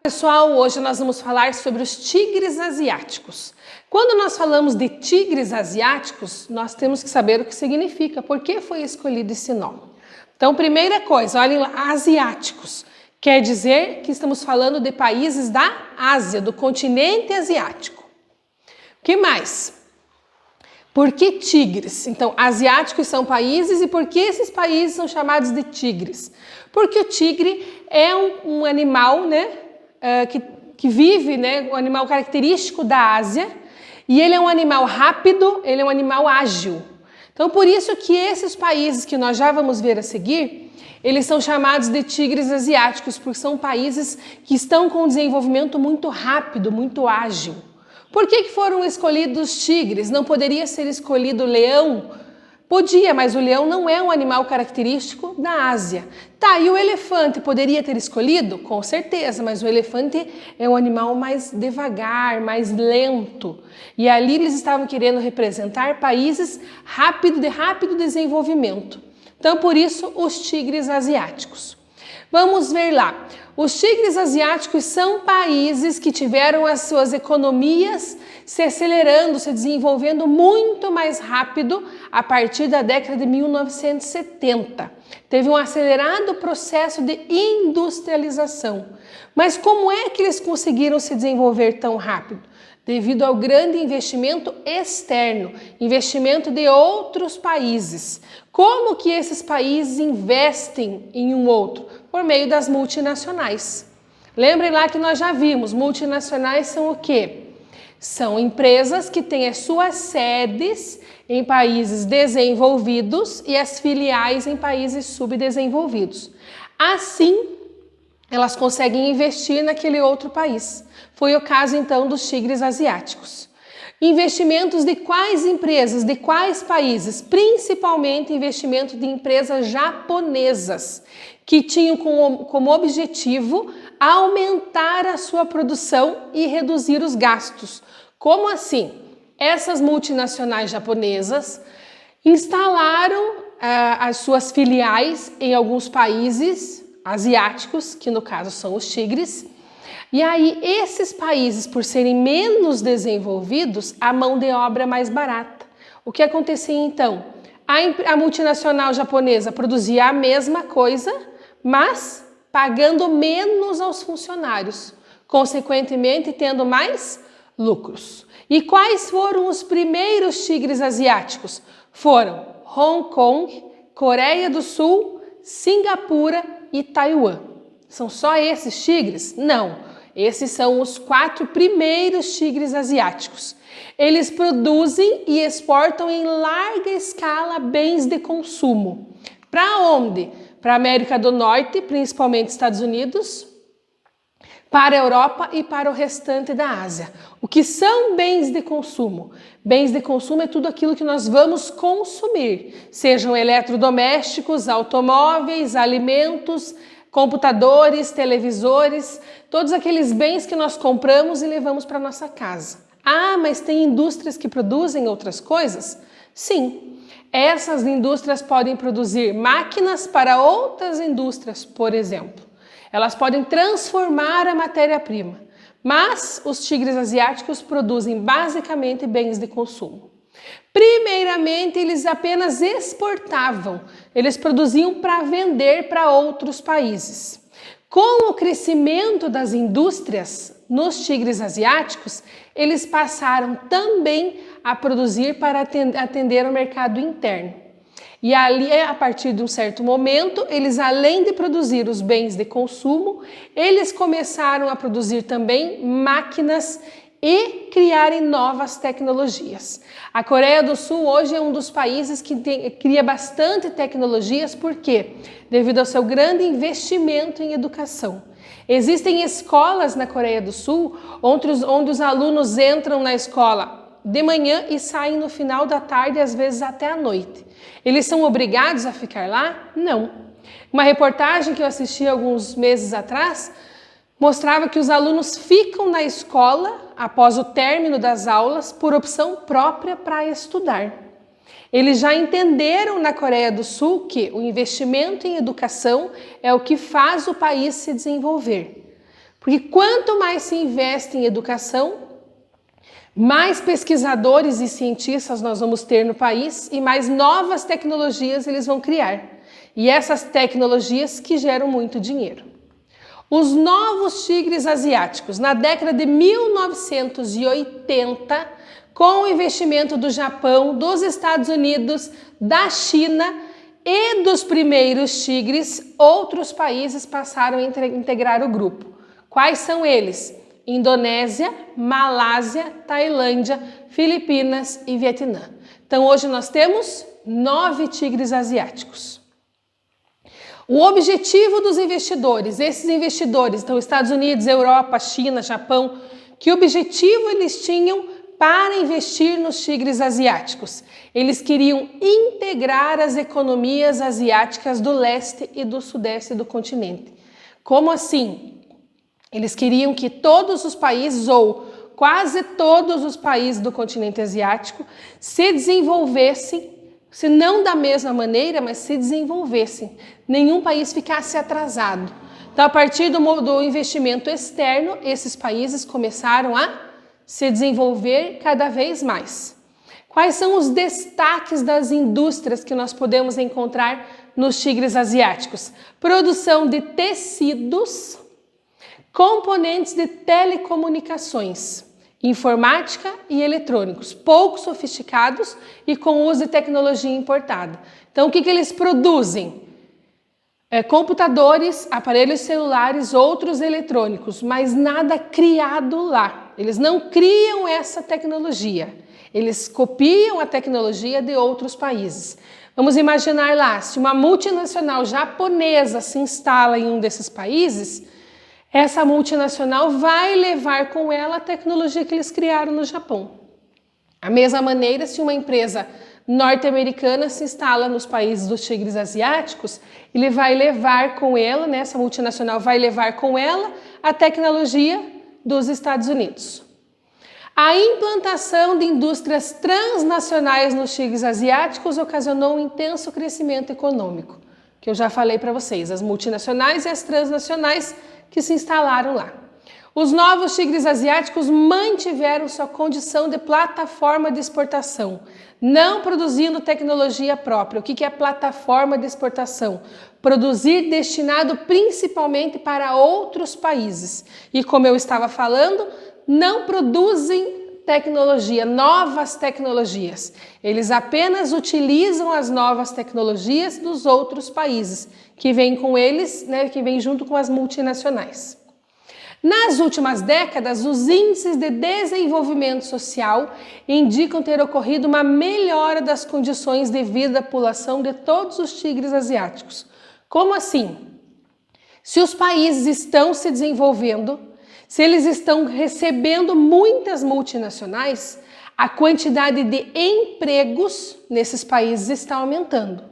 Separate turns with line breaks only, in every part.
Pessoal, hoje nós vamos falar sobre os tigres asiáticos. Quando nós falamos de tigres asiáticos, nós temos que saber o que significa, por que foi escolhido esse nome. Então, primeira coisa, olhem lá, asiáticos. Quer dizer que estamos falando de países da Ásia, do continente asiático. O que mais? Por que tigres? Então, asiáticos são países e por que esses países são chamados de tigres? Porque o tigre é um animal, que vive, um animal característico da Ásia, e ele é um animal rápido, ele é um animal ágil. Então, por isso que esses países que nós já vamos ver a seguir, eles são chamados de tigres asiáticos, porque são países que estão com um desenvolvimento muito rápido, muito ágil. Por que foram escolhidos tigres? Não poderia ser escolhido leão? Podia, mas o leão não é um animal característico da Ásia. Tá, e o elefante poderia ter escolhido? Com certeza, mas o elefante é um animal mais devagar, mais lento. E ali eles estavam querendo representar países de rápido desenvolvimento. Então, por isso, os tigres asiáticos. Vamos ver lá. Os tigres asiáticos são países que tiveram as suas economias se acelerando, se desenvolvendo muito mais rápido a partir da década de 1970. Teve um acelerado processo de industrialização. Mas como é que eles conseguiram se desenvolver tão rápido? Devido ao grande investimento externo, investimento de outros países. Como que esses países investem em um outro? Por meio das multinacionais. Lembrem lá que nós já vimos, multinacionais são o quê? São empresas que têm as suas sedes em países desenvolvidos e as filiais em países subdesenvolvidos. Assim, elas conseguem investir naquele outro país. Foi o caso, então, dos tigres asiáticos. Investimentos de quais empresas, de quais países? Principalmente investimento de empresas japonesas, que tinham como objetivo aumentar a sua produção e reduzir os gastos. Como assim? Essas multinacionais japonesas instalaram as suas filiais em alguns países asiáticos, que no caso são os tigres. E aí, esses países, por serem menos desenvolvidos, a mão de obra é mais barata. O que acontecia então? A multinacional japonesa produzia a mesma coisa, mas pagando menos aos funcionários, consequentemente tendo mais lucros. E quais foram os primeiros tigres asiáticos? Foram Hong Kong, Coreia do Sul, Singapura e Taiwan. São só esses tigres? Não. Esses são os 4 primeiros tigres asiáticos. Eles produzem e exportam em larga escala bens de consumo. Para onde? Para a América do Norte, principalmente Estados Unidos, para a Europa e para o restante da Ásia. O que são bens de consumo? Bens de consumo é tudo aquilo que nós vamos consumir, sejam eletrodomésticos, automóveis, alimentos, computadores, televisores, todos aqueles bens que nós compramos e levamos para nossa casa. Ah, mas tem indústrias que produzem outras coisas? Sim, essas indústrias podem produzir máquinas para outras indústrias, por exemplo. Elas podem transformar a matéria-prima, mas os tigres asiáticos produzem basicamente bens de consumo. Primeiramente, eles apenas exportavam, eles produziam para vender para outros países. Com o crescimento das indústrias nos tigres asiáticos, eles passaram também a produzir para atender o mercado interno. E ali, a partir de um certo momento, eles, além de produzir os bens de consumo, eles começaram a produzir também máquinas e criarem novas tecnologias. A Coreia do Sul hoje é um dos países que cria bastante tecnologias, por quê? Devido ao seu grande investimento em educação. Existem escolas na Coreia do Sul onde os alunos entram na escola de manhã e saem no final da tarde, às vezes até à noite. Eles são obrigados a ficar lá? Não. Uma reportagem que eu assisti alguns meses atrás mostrava que os alunos ficam na escola após o término das aulas por opção própria para estudar. Eles já entenderam na Coreia do Sul que o investimento em educação é o que faz o país se desenvolver. Porque quanto mais se investe em educação, mais pesquisadores e cientistas nós vamos ter no país e mais novas tecnologias eles vão criar. E essas tecnologias que geram muito dinheiro. Os novos tigres asiáticos, na década de 1980, com o investimento do Japão, dos Estados Unidos, da China e dos primeiros tigres, outros países passaram a integrar o grupo. Quais são eles? Indonésia, Malásia, Tailândia, Filipinas e Vietnã. Então hoje nós temos 9 tigres asiáticos. O objetivo dos investidores, esses investidores, então Estados Unidos, Europa, China, Japão, que objetivo eles tinham para investir nos tigres asiáticos? Eles queriam integrar as economias asiáticas do leste e do sudeste do continente. Como assim? Eles queriam que todos os países, ou quase todos os países do continente asiático, se desenvolvessem, se não da mesma maneira, mas se desenvolvessem. Nenhum país ficasse atrasado. Então, a partir do investimento externo, esses países começaram a se desenvolver cada vez mais. Quais são os destaques das indústrias que nós podemos encontrar nos tigres asiáticos? Produção de tecidos, componentes de telecomunicações, informática e eletrônicos, pouco sofisticados e com uso de tecnologia importada. Então, o que eles produzem? Computadores, aparelhos celulares, outros eletrônicos, mas nada criado lá. Eles não criam essa tecnologia, eles copiam a tecnologia de outros países. Vamos imaginar lá, se uma multinacional japonesa se instala em um desses países, essa multinacional vai levar com ela a tecnologia que eles criaram no Japão. Da mesma maneira, se uma empresa norte-americana se instala nos países dos tigres asiáticos, ele vai levar com ela, né, essa multinacional vai levar com ela a tecnologia dos Estados Unidos. A implantação de indústrias transnacionais nos tigres asiáticos ocasionou um intenso crescimento econômico, que eu já falei para vocês, as multinacionais e as transnacionais que se instalaram lá. Os novos tigres asiáticos mantiveram sua condição de plataforma de exportação, não produzindo tecnologia própria. O que é plataforma de exportação? Produzir destinado principalmente para outros países. E como eu estava falando, não produzem tecnologia, novas tecnologias. Eles apenas utilizam as novas tecnologias dos outros países, que vêm com eles, né, que vêm junto com as multinacionais. Nas últimas décadas, os índices de desenvolvimento social indicam ter ocorrido uma melhora das condições de vida da população de todos os tigres asiáticos. Como assim? Se os países estão se desenvolvendo, se eles estão recebendo muitas multinacionais, a quantidade de empregos nesses países está aumentando.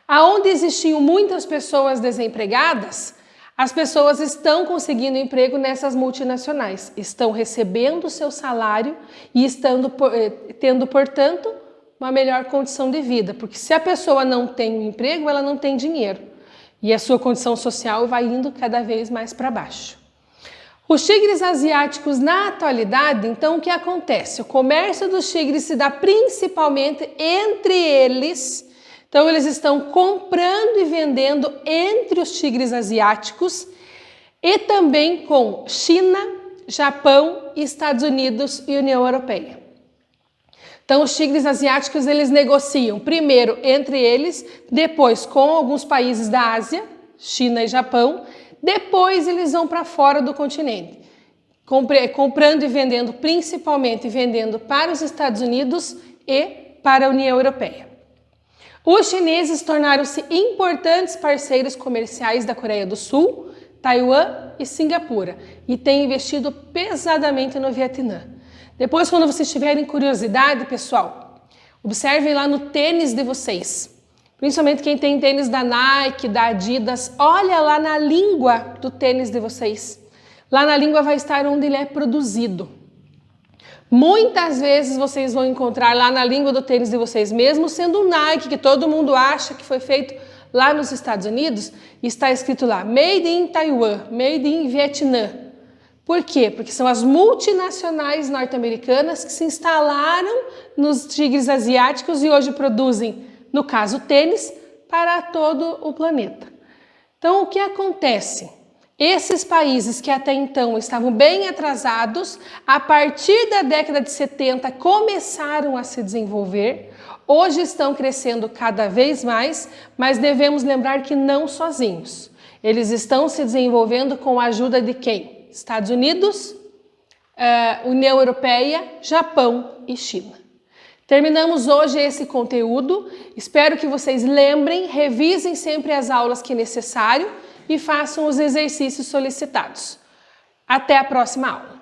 Aonde existiam muitas pessoas desempregadas, as pessoas estão conseguindo emprego nessas multinacionais, estão recebendo o seu salário e tendo, portanto, uma melhor condição de vida. Porque se a pessoa não tem um emprego, ela não tem dinheiro. E a sua condição social vai indo cada vez mais para baixo. Os tigres asiáticos na atualidade, então o que acontece? O comércio dos tigres se dá principalmente entre eles. Então eles estão comprando e vendendo entre os tigres asiáticos e também com China, Japão, Estados Unidos e União Europeia. Então os tigres asiáticos eles negociam primeiro entre eles, depois com alguns países da Ásia, China e Japão, depois eles vão para fora do continente, comprando e vendendo, principalmente vendendo para os Estados Unidos e para a União Europeia. Os chineses tornaram-se importantes parceiros comerciais da Coreia do Sul, Taiwan e Singapura e têm investido pesadamente no Vietnã. Depois, quando vocês tiverem curiosidade, pessoal, observem lá no tênis de vocês. Principalmente quem tem tênis da Nike, da Adidas, olha lá na língua do tênis de vocês. Lá na língua vai estar onde ele é produzido. Muitas vezes vocês vão encontrar lá na língua do tênis de vocês, mesmo sendo um Nike, que todo mundo acha que foi feito lá nos Estados Unidos, está escrito lá, Made in Taiwan, Made in Vietnã. Por quê? Porque são as multinacionais norte-americanas que se instalaram nos tigres asiáticos e hoje produzem, no caso, tênis, para todo o planeta. Então, o que acontece? Esses países que até então estavam bem atrasados, a partir da década de 70 começaram a se desenvolver, hoje estão crescendo cada vez mais, mas devemos lembrar que não sozinhos. Eles estão se desenvolvendo com a ajuda de quem? Estados Unidos, União Europeia, Japão e China. Terminamos hoje esse conteúdo, espero que vocês lembrem, revisem sempre as aulas que é necessário e façam os exercícios solicitados. Até a próxima aula!